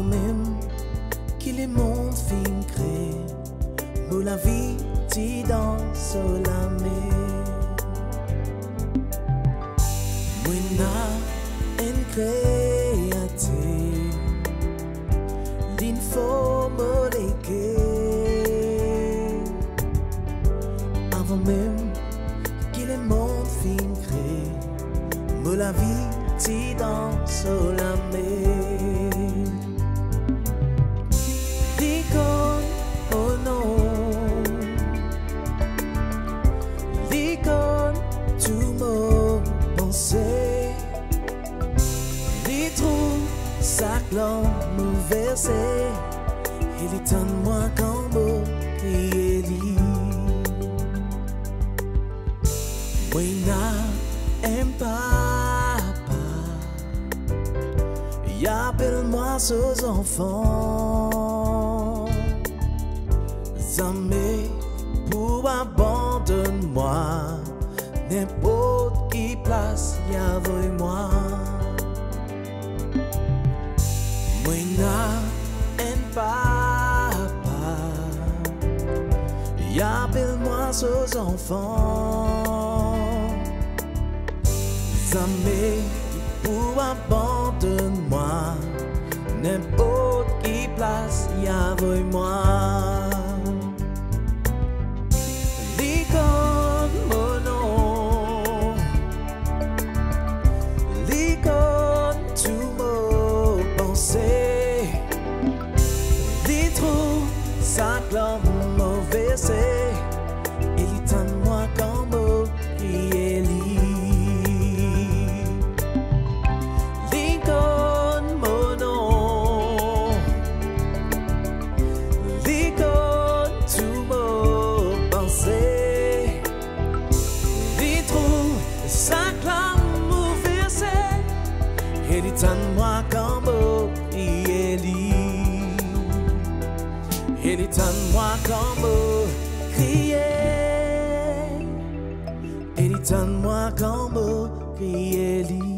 avant même qu'il les monde fin créé, pour la vie t'y dans la mer. Moi n'a un créateur, l'info avant même qu'il les monde fin créé, pour la vie t'y dans la mer. L'icône, oh non, l'icône, tout mot pensé, les trous, sac l'homme versé, et les temps de moi quand mot crier lit. Moi n'a un papa, y appelle-moi aux enfants. Jamais pour abandonne-moi, n'importe qui place y avec moi. Moi n'a un papa, y appelle-moi aux enfants. Jamais pour abandonne-moi, n'importe qui place y avec moi. L'icône, mon nom, l'icône, tout mot pensé, les trous, sac l'homme mauvais, et les temps de moi quand mot crier lit. Moi quand mot crier lit, et moi quand mot crier, et moi quand mot crier lit.